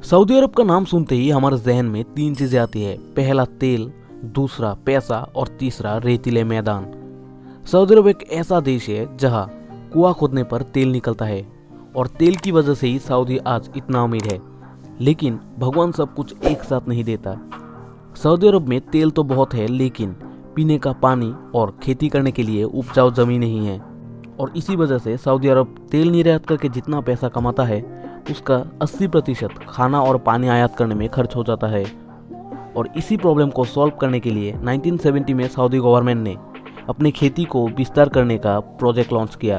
Saudi अरब का नाम सुनते ही हमारे जहन में तीन चीजें आती है। पहला तेल, दूसरा पैसा और तीसरा रेतीले मैदान। सऊदी अरब एक ऐसा देश है जहां कुआं खोदने पर तेल निकलता है और तेल की वजह से ही सऊदी आज इतना अमीर है। लेकिन भगवान सब कुछ एक साथ नहीं देता। सऊदी अरब में तेल तो बहुत है, लेकिन पीने का पानी और खेती करने के लिए उपजाऊ जमीन नहीं है। और इसी वजह से सऊदी अरब तेल निर्यात करके जितना पैसा कमाता है उसका 80% खाना और पानी आयात करने में खर्च हो जाता है। और इसी प्रॉब्लम को सॉल्व करने के लिए 1970 में सऊदी गवर्नमेंट ने अपनी खेती को विस्तार करने का प्रोजेक्ट लॉन्च किया।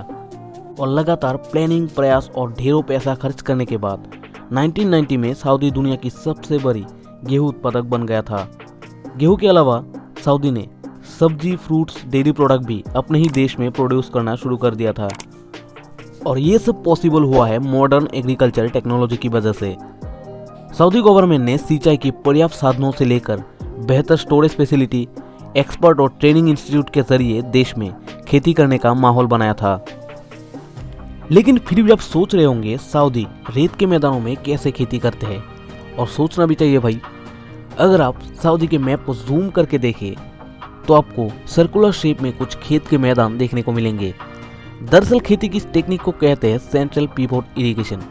और लगातार प्लानिंग, प्रयास और ढेरों पैसा खर्च करने के बाद 1990 में सऊदी दुनिया की सबसे बड़ी गेहूं उत्पादक बन गया था। गेहूं के अलावा सऊदी ने सब्जी, फ्रूट्स, डेयरी प्रोडक्ट भी अपने ही देश में प्रोड्यूस करना शुरू कर दिया था। और ये सब पॉसिबल हुआ है मॉडर्न एग्रीकल्चर टेक्नोलॉजी की वजह से। सऊदी गवर्नमेंट ने सिंचाई की पर्याप्त साधनों से लेकर बेहतर स्टोरेज फैसिलिटी, एक्सपर्ट और ट्रेनिंग इंस्टीट्यूट के जरिए देश में खेती करने का माहौल बनाया था। लेकिन फिर भी आप सोच रहे होंगे सऊदी रेत के मैदानों में कैसे खेती करते हैं, और सोचना भी चाहिए भाई। अगर आप सऊदी के मैप को जूम करके देखें तो आपको सर्कुलर शेप में कुछ खेत के मैदान देखने को मिलेंगे। दरअसल खेती की इस टेक्निक को कहते हैं सेंट्रल पिवोट इरिगेशन।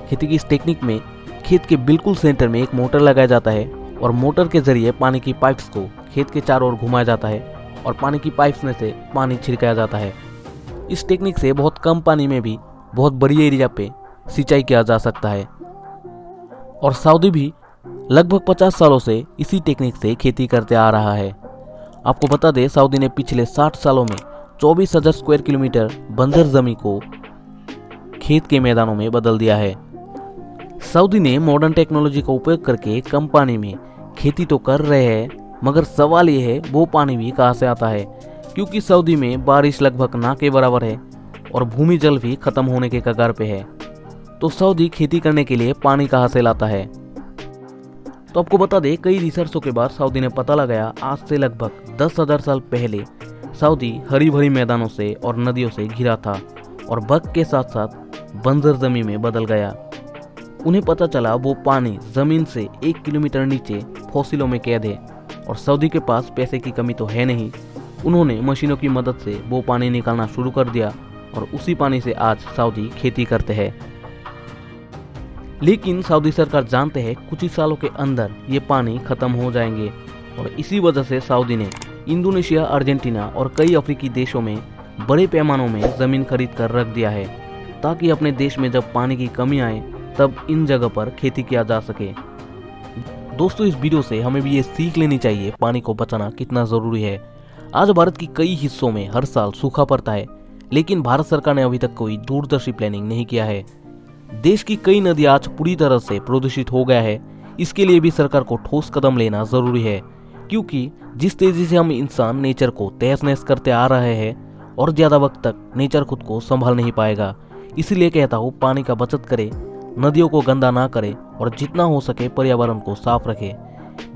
खेती की इस टेक्निक में खेत के बिल्कुल सेंटर में एक मोटर लगाया जाता है और मोटर के जरिए पानी की पाइप्स को खेत के चारों ओर घुमाया जाता है और पानी की पाइप्स में से पानी छिड़काया जाता है। इस टेक्निक से बहुत कम पानी में भी बहुत बड़ी एरिया पे सिंचाई किया जा सकता है। और सऊदी भी लगभग 50 सालों से इसी टेक्निक से खेती करते आ रहा है। आपको बता दें, सऊदी ने पिछले 60 सालों में 24,000 स्क्वायर किलोमीटर बंजर जमीन को खेत के मैदानों में बदल दिया है। सऊदी ने मॉडर्न टेक्नोलॉजी का उपयोग करके कम पानी में खेती तो कर रहे हैं, मगर सवाल ये है वो पानी भी कहाँ से आता है, क्योंकि सऊदी में बारिश लगभग ना के बराबर है और भूमि जल भी खत्म होने के कगार पे है। तो सऊदी खेती करने के लिए पानी कहाँ से लाता है? तो आपको बता दें, कई रिसर्चों के बाद सऊदी ने पता लगाया आज से लगभग 10,000 साल पहले सऊदी हरी भरी मैदानों से और नदियों से घिरा था और वक्त के साथ साथ बंजर जमीन में बदल गया। उन्हें पता चला वो पानी जमीन से 1 किलोमीटर नीचे फॉसिलों में कैद है और सऊदी के पास पैसे की कमी तो है नहीं। उन्होंने मशीनों की मदद से वो पानी निकालना शुरू कर दिया और उसी पानी से आज सऊदी खेती करते हैं। लेकिन सऊदी सरकार जानते हैं कुछ ही सालों के अंदर ये पानी खत्म हो जाएंगे और इसी वजह से सऊदी ने इंडोनेशिया, अर्जेंटीना और कई अफ्रीकी देशों में बड़े पैमानों में जमीन खरीद कर रख दिया है, ताकि अपने देश में जब पानी की कमी आए तब इन जगह पर खेती किया जा सके। दोस्तों, इस वीडियो से हमें भी ये सीख लेनी चाहिए पानी को बचाना कितना जरूरी है। आज भारत की कई हिस्सों में हर साल सूखा पड़ता है, लेकिन भारत सरकार ने अभी तक कोई दूरदर्शी प्लानिंग नहीं किया है। देश की कई नदियां आज पूरी तरह से प्रदूषित हो गया है। इसके लिए भी सरकार को ठोस कदम लेना जरूरी है, क्योंकि जिस तेजी से हम इंसान नेचर को तहस नहस करते आ रहे हैं और ज्यादा वक्त तक नेचर खुद को संभाल नहीं पाएगा। इसलिए कहता हूँ, पानी का बचत करें, नदियों को गंदा ना करें और जितना हो सके पर्यावरण को साफ रखें।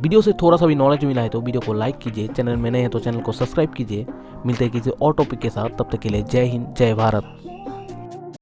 वीडियो से थोड़ा सा भी नॉलेज मिला है तो वीडियो को लाइक कीजिए, चैनल में नए हैं तो चैनल को सब्सक्राइब कीजिए। मिलते हैं किसी और टॉपिक के साथ, तब तक के लिए जय हिंद, जय भारत।